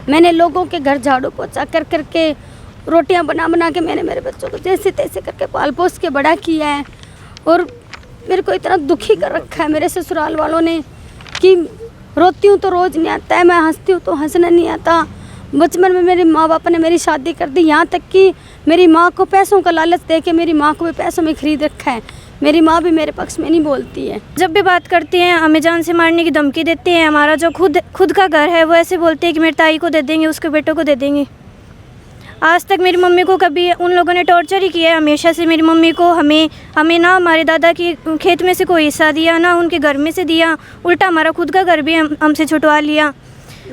मैंने लोगों के घर झाड़ू पोछा कर करके, रोटियां बना बना के मैंने मेरे बच्चों को जैसे तैसे करके पाल पोस के बड़ा किया है। और मेरे को इतना दुखी कर रखा है मेरे ससुराल वालों ने कि रोती हूँ तो रोज़ नहीं आता है, मैं हंसती हूँ तो हंसना नहीं आता। बचपन में मेरे माँ बाप ने मेरी शादी कर दी, यहाँ तक कि मेरी माँ को पैसों का लालच दे के मेरी माँ को भी पैसों में खरीद रखा है। मेरी माँ भी मेरे पक्ष में नहीं बोलती है। जब भी बात करती हैं हमें जान से मारने की धमकी देती हैं। हमारा जो खुद का घर है वो ऐसे बोलते हैं कि मेरी ताई को दे देंगे, उसके बेटों को दे देंगे। आज तक मेरी मम्मी को कभी उन लोगों ने टॉर्चर ही किया है। हमेशा से मेरी मम्मी को हमें ना हमारे दादा की खेत में से कोई हिस्सा दिया, ना उनके घर में से दिया। उल्टा हमारा खुद का घर भी हमसे छुटवा लिया।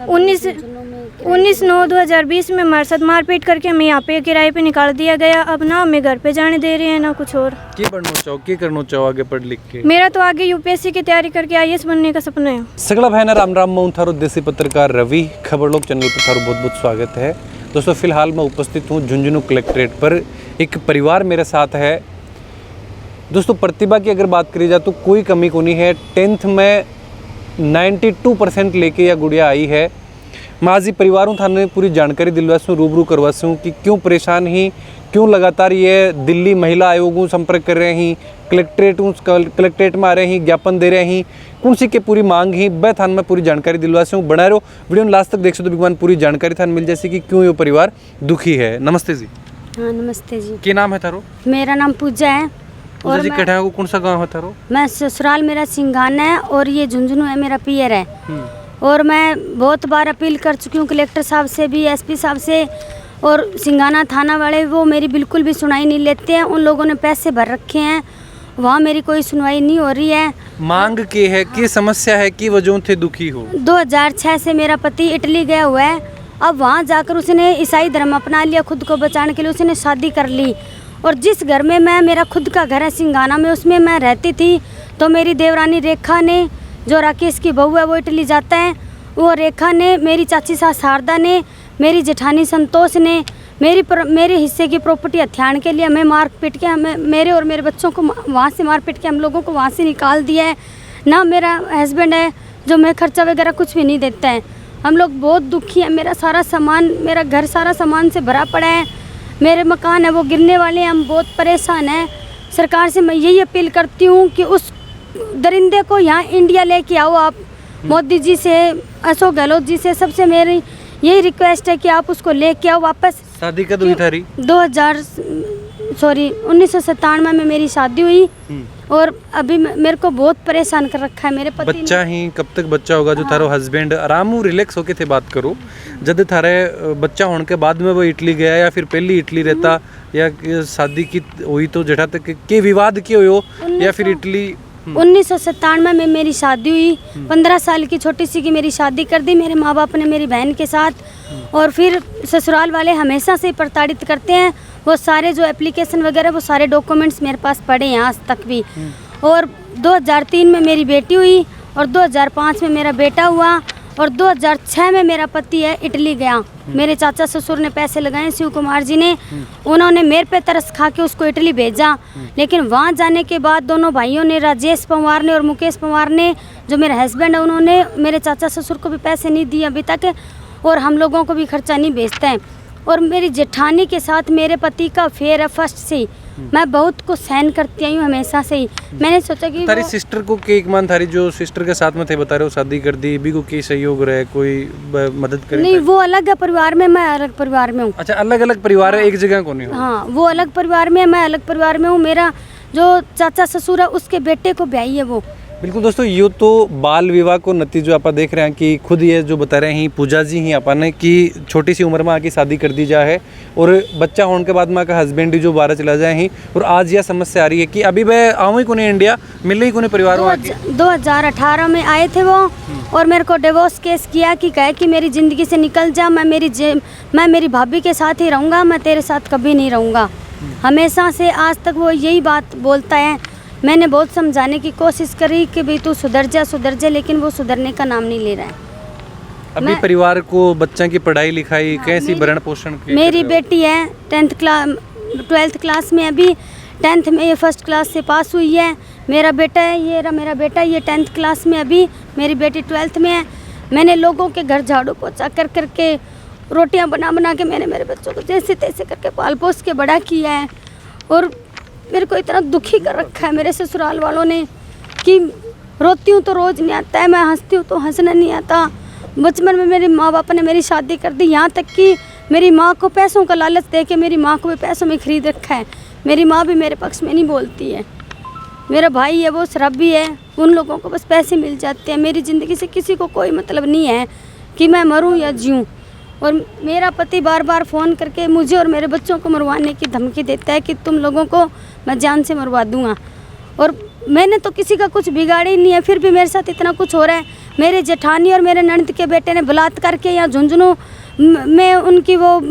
19/9/2020 में हमारे साथ मारपीट करके हमें यहाँ पे किराए पे निकाल दिया गया। अब ना हमें घर पे जाने दे रहे हैं ना कुछ और। क्या करना चाहो आगे पढ़ लिख के? मेरा तो आगे यूपीएससी की तैयारी करके IAS बनने का सपना है। सगला भाई राम मैं थारो देसी पत्रकार रवि। खबर लोग चैनल पर थारो बहुत बहुत स्वागत है। दोस्तों फिलहाल मैं उपस्थित हूँ झुंझुनू कलेक्ट्रेट पर। एक परिवार मेरे साथ है। दोस्तों प्रतिभा की अगर बात करी जाए तो कोई कमी को नहीं है। 10th में 92% लेके यह गुड़िया आई है। मैं आज ही परिवारों थाने पूरी जानकारी दिलवासूँ, रूबरू करवासूँ कि क्यों परेशान ही, क्यों लगातार ये दिल्ली महिला आयोग संपर्क कर रहे हैं, कलेक्ट्रेट में आ रहे हैं, ज्ञापन दे रहे हैं, कौन सी के पूरी मांग ही वह थान में पूरी जानकारी दिलवासूँ। बना रहो वीडियो लास्ट तक देख सो तो भगवान पूरी जानकारी थान मिल जैसे कि क्यों ये परिवार दुखी है। नमस्ते जी। हाँ नमस्ते जी। क्या नाम है थारो? मेरा नाम पूजा है। और जी कटा को कौन सा गांव है थारो? मैं ससुराल मेरा सिंघाना है और ये झुंझुनू है मेरा पियर है। और मैं बहुत बार अपील कर चुकी हूँ कलेक्टर साहब से भी, SP साहब से, और सिंघाना थाना वाले वो मेरी बिल्कुल भी सुनाई नहीं लेते हैं। उन लोगों ने पैसे भर रखे हैं, वहाँ मेरी कोई सुनवाई नहीं हो रही है। मांग की है कि समस्या है कि वजहों से दुखी हो? 2006 से मेरा पति इटली गया हुआ है। अब वहाँ जाकर उसने ईसाई धर्म अपना लिया, खुद को बचाने के लिए उसने शादी कर ली। और जिस घर में मेरा खुद का घर है सिंघाना में, उसमें मैं रहती थी, तो मेरी देवरानी रेखा ने, जो राकेश की बहू है वो इटली जाता है, वो रेखा ने, मेरी चाची सास शारदा ने, मेरी जेठानी संतोष ने मेरे हिस्से की प्रॉपर्टी हथियाने के लिए हमें मार पीट के, हमें मेरे और मेरे बच्चों को वहाँ से मार पीट के हम लोगों को वहाँ से निकाल दिया है। ना मेरा हस्बैंड है जो मैं खर्चा वगैरह कुछ भी नहीं देता है। हम लोग बहुत दुखी हैं। मेरा सारा सामान, मेरा घर सारा सामान से भरा पड़ा है। मेरे मकान है वो गिरने वाले हैं। हम बहुत परेशान हैं। सरकार से मैं यही अपील करती हूँ कि उस दरिंदे को यहाँ इंडिया लेके आओ आप। मोदी जी से, अशोक गहलोत जी से, सबसे मेरी यही रिक्वेस्ट है कि आप उसको लेके आओ वापस। शादी कब हुई थारी? 1997 में मेरी शादी हुई। और अभी मेरे को बहुत परेशान कर रखा है मेरे पति। बच्चा ही कब तक बच्चा होगा? जो थारो हस्बैंड आराम रिलैक्स होके थे बात करो। जब थारे बच्चा होने के बाद में वो इटली गया या फिर पहले इटली रहता, या शादी की हुई तो जटा तक के विवाद क्यों हो, या फिर इटली? 1997 में मेरी शादी हुई। 15 साल की छोटी सी की मेरी शादी कर दी मेरे माँ बाप ने मेरी बहन के साथ। और फिर ससुराल वाले हमेशा से प्रताड़ित करते हैं। वो सारे जो एप्लीकेशन वगैरह वो सारे डॉक्यूमेंट्स मेरे पास पड़े हैं आज तक भी। और 2003 में मेरी बेटी हुई और 2005 में मेरा बेटा हुआ और 2006 में मेरा पति है इटली गया। मेरे चाचा ससुर ने पैसे लगाए, शिव कुमार जी ने, उन्होंने मेरे पे तरस खा के उसको इटली भेजा। लेकिन वहाँ जाने के बाद दोनों भाइयों ने, राजेश पवार ने और मुकेश पवार ने, जो मेरे हस्बैंड है, उन्होंने मेरे चाचा ससुर को भी पैसे नहीं दिए अभी तक, और हम लोगों को भी खर्चा नहीं भेजते हैं। और मेरी जेठानी के साथ मेरे पति का अफेयर है फर्स्ट से ही। मैं बहुत कुछ सहन करती आई हूँ हमेशा से ही। मैंने सोचा कि तारी सिस्टर को केक मान थारी जो सिस्टर के साथ में थे बता रहे हो शादी कर दी, भी को की सहयोग रहे, कोई मदद करे? नहीं, वो अलग है परिवार में, मैं अलग परिवार में हूँ। अच्छा, अलग अलग परिवार है, एक जगह को नहीं हो? हाँ, वो अलग परिवार में है, मैं अलग परिवार में हूँ। मेरा जो चाचा ससुर है उसके बेटे को ब्याही है वो। बिल्कुल दोस्तों, ये तो बाल विवाह को नतीजो आप देख रहे हैं कि खुद ये जो बता रहे हैं पूजा जी ही अपन कि छोटी सी उम्र में आके शादी कर दी जाए और बच्चा होने के बाद में आका हस्बैंड जो बाहर चला जाए ही। और आज यह समस्या आ रही है कि अभी वह आऊँ ही को नहीं इंडिया, मिलने ही को नहीं परिवार में। 2018 में आए थे वो और मेरे को डिवोर्स केस किया कि कहे कि मेरी ज़िंदगी से निकल जा, मैं मेरी भाभी के साथ ही रहूँगा, मैं तेरे साथ कभी नहीं रहूँगा। हमेशा से आज तक वो यही बात बोलता है। मैंने बहुत समझाने की कोशिश करी कि भाई तू सुधर जा, लेकिन वो सुधरने का नाम नहीं ले रहा है। अभी परिवार को बच्चों की पढ़ाई लिखाई कैसी भरण पोषण? मेरी बेटी है 12th क्लास में, अभी 10th में ये फर्स्ट क्लास से पास हुई है। मेरा बेटा है, ये 10th क्लास में, अभी मेरी बेटी 12th में है। मैंने लोगों के घर झाड़ू पोछा कर करके, रोटियां बना बना के मैंने मेरे बच्चों को जैसे तैसे करके पाल पोस के बड़ा किया है। और मेरे को इतना दुखी कर रखा है मेरे ससुराल वालों ने कि रोती हूँ तो रोज़ नहीं आता है, मैं हंसती हूँ तो हंसना नहीं आता। बचपन में मेरे माँ बाप ने मेरी शादी कर दी, यहाँ तक कि मेरी माँ को पैसों का लालच दे के मेरी माँ को भी पैसों में ख़रीद रखा है। मेरी माँ भी मेरे पक्ष में नहीं बोलती है। मेरा भाई है वो शराबी है, उन लोगों को बस पैसे मिल जाते हैं। मेरी ज़िंदगी से किसी को कोई मतलब नहीं है कि मैं मरूं या जीऊं। और मेरा पति बार बार फ़ोन करके मुझे और मेरे बच्चों को मरवाने की धमकी देता है कि तुम लोगों को मैं जान से मरवा दूंगा। और मैंने तो किसी का कुछ बिगाड़ा ही नहीं है, फिर भी मेरे साथ इतना कुछ हो रहा है। मेरे जेठानी और मेरे ननद के बेटे ने बलात्कार के यहाँ झुंझुनू में उनकी वो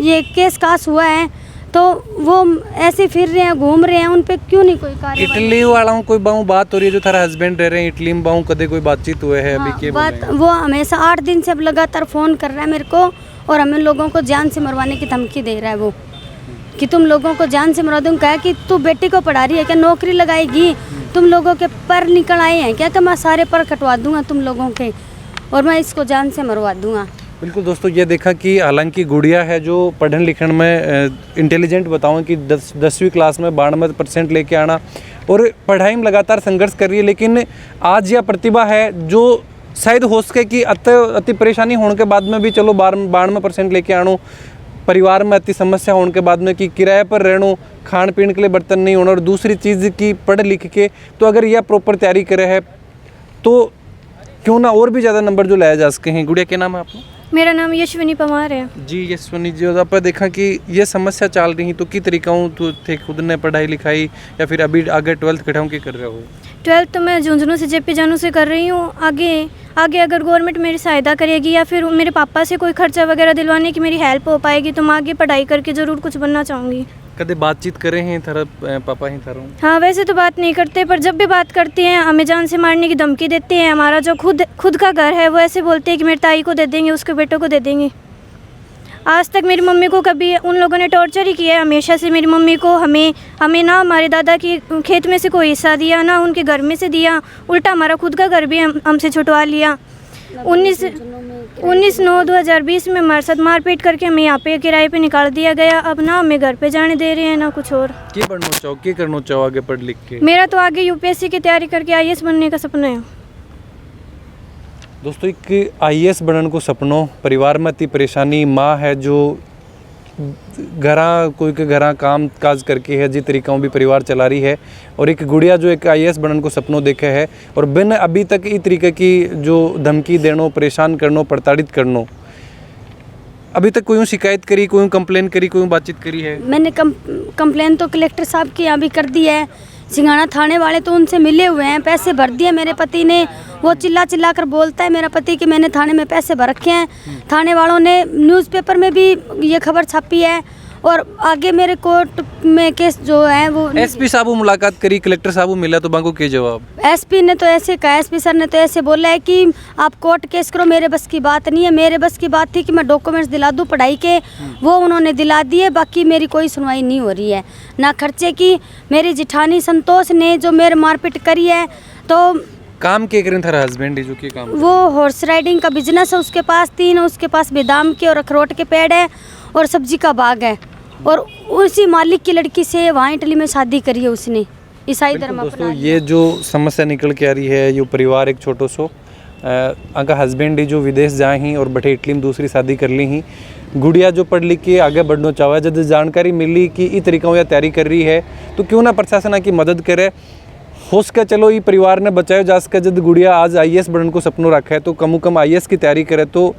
ये केस कास हुआ है, तो वो ऐसे फिर रहे हैं, घूम रहे हैं, उन पे क्यों नहीं कोई कार्रवाई? इटली वाला हूँ कोई बाहू बात हो रही है जो थारा हस्बैंड रह रहे हैं इटली में, बाहू कदे कोई बातचीत हुए है अभी के बात वो हमेशा 8 दिन से अब लगातार फ़ोन कर रहा है मेरे को और हमें लोगों को जान से मरवाने की धमकी दे रहा है वो कि तुम लोगों को जान से मरवा दूँगा। कहा कि तू बेटी को पढ़ा रही है क्या, नौकरी लगाएगी, तुम लोगों के पर निकल आए हैं क्या, कि मैं सारे पर कटवा दूंगा तुम लोगों के और मैं इसको जान से मरवा दूंगा। बिल्कुल दोस्तों, ये देखा कि हालांकि गुड़िया है जो पढ़ने लिखने में इंटेलिजेंट बताऊँ कि 10वीं क्लास में 92% लेके आना और पढ़ाई में लगातार संघर्ष कर रही है, लेकिन आज यह प्रतिभा है जो शायद हो सके कि अति परेशानी होने के बाद में भी चलो 92% लेके आनो, परिवार में अति समस्या होने के बाद में कि किराए पर रहनो, खान पीने के लिए बर्तन नहीं होना, और दूसरी चीज़ की पढ़ लिख के तो अगर यह प्रॉपर तैयारी करे है तो क्यों ना और भी ज़्यादा नंबर जो लाया जा सके हैं। गुड़िया, क्या नाम है आपका? मेरा नाम यशविनी पवार है जी। यशविनी जी, आप देखा कि ये समस्या चल रही तो की तरीकाओं तो थे खुद ने पढ़ाई लिखाई या फिर अभी आगे 12th कटाऊँ के कर रहे हो? 12th तो मैं झुंझुनू से जेपी जानू से कर रही हूँ। आगे अगर गवर्नमेंट मेरी सहायता करेगी या फिर मेरे पापा से कोई खर्चा वगैरह दिलवाने की मेरी हेल्प हो पाएगी तो मैं आगे पढ़ाई करके ज़रूर कुछ बनना चाहूँगी। कदे बातचीत करे हैं थारा पापा ही थारा? हाँ, वैसे तो बात नहीं करते, पर जब भी बात करते हैं हमें जान से मारने की धमकी देते हैं। हमारा जो खुद का घर है वो ऐसे बोलते हैं कि मेरी ताई को दे देंगे, उसके बेटों को दे देंगे। आज तक मेरी मम्मी को कभी उन लोगों ने टॉर्चर ही किया है हमेशा से। मेरी मम्मी को हमें ना हमारे दादा की खेत में से कोई हिस्सा दिया, ना उनके घर में से दिया, उल्टा हमारा खुद का घर भी हमसे छुटवा लिया। 19/9/2020 में हमारे साथ मारपीट करके हमें यहाँ पे किराए पे निकाल दिया गया। अब ना हमें घर पे जाने दे रहे हैं ना कुछ और। क्या करना चाहो आगे पढ़ लिख के? मेरा तो आगे यूपीएससी की तैयारी करके IAS बनने का सपना है। दोस्तों, एक IAS बनने को सपनों, परिवार में अति परेशानी, माँ है जो कोई के घरा काम काज करके है जी तरीक़ों भी परिवार चला रही है, और एक गुड़िया जो एक IAS बनने को सपनों देखे है और बिन अभी तक इस तरीके की जो धमकी देनो, परेशान करनो, प्रताड़ित करनो, अभी तक कोई शिकायत करी, कोई कंप्लेन करी, कोई बातचीत करी है? मैंने कंप्लेन तो कलेक्टर साहब के यहाँ भी कर दी है। सिंघाना थाने वाले तो उनसे मिले हुए हैं, पैसे भर दिए मेरे पति ने। वो चिल्ला कर बोलता है मेरा पति कि मैंने थाने में पैसे भर रखे हैं। थाने वालों ने न्यूज़पेपर में भी ये खबर छापी है और आगे मेरे कोर्ट में केस जो है वो। SP साहब मुलाकात करी, कलेक्टर साहब मिला तो बांको के जवाब? SP ने तो ऐसे कहा, SP सर ने तो ऐसे बोला है कि आप कोर्ट केस करो, मेरे बस की बात नहीं है। मेरे बस की बात थी कि मैं डॉक्यूमेंट्स दिला दूं पढ़ाई के, वो उन्होंने दिला दिए। बाकी मेरी कोई सुनवाई नहीं हो रही है ना खर्चे की। मेरी जेठानी संतोष ने जो मेरे मारपीट करी है, तो काम के करें थारा हस्बैंड जो के काम? वो हॉर्स राइडिंग का बिजनेस है उसके पास 3 है, उसके पास बादाम के और अखरोट के पेड़ है और सब्जी का बाग है, और उसी मालिक की लड़की से वहाँ इटली में शादी करी है उसने, ईसाई धर्म। दोस्तों, ये जो समस्या निकल के आ रही है, ये परिवार एक छोटो सो अगर हस्बैंड जो विदेश जाए ही और बैठे इटली में दूसरी शादी कर ली ही, गुड़िया जो पढ़ लिख के आगे बढ़ना चाहे, जब जानकारी मिली कि इस तरीक़ों या तैयारी कर रही है तो क्यों ना प्रशासन की मदद करे, हो सके चलो ये परिवार ने बचाया जा सके। जब गुड़िया आज IAS बनने को सपनों रखा है तो कम IAS की तैयारी करे तो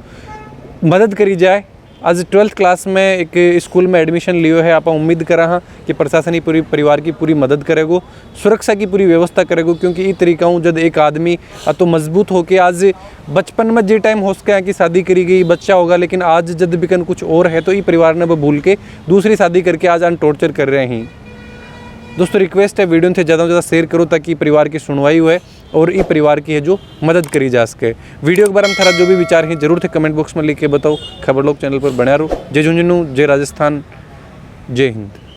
मदद करी जाए। आज 12th क्लास में एक स्कूल में एडमिशन लियो है, आप उम्मीद करा हाँ कि प्रशासन ही पूरी परिवार की पूरी मदद करेगो, सुरक्षा की पूरी व्यवस्था करेगो, क्योंकि इस तरीक़ा जब एक आदमी तो मजबूत होके आज बचपन में जो टाइम हो सके कि शादी करी गई, बच्चा होगा, लेकिन आज जब बिकन कुछ और है तो ये परिवार ने वो भूल के दूसरी शादी करके आज टॉर्चर कर रहे हैं। दोस्तों, रिक्वेस्ट है वीडियो से ज़्यादा से ज़्यादा शेयर करो ताकि परिवार की सुनवाई हुए और ये परिवार की है जो मदद करी जा सके। वीडियो के बारे में थारा जो भी विचार हैं जरूर थे कमेंट बॉक्स में लिख के बताओ। खबर लोग चैनल पर बने रहो। जय झुंझुनू, जय राजस्थान, जय हिंद।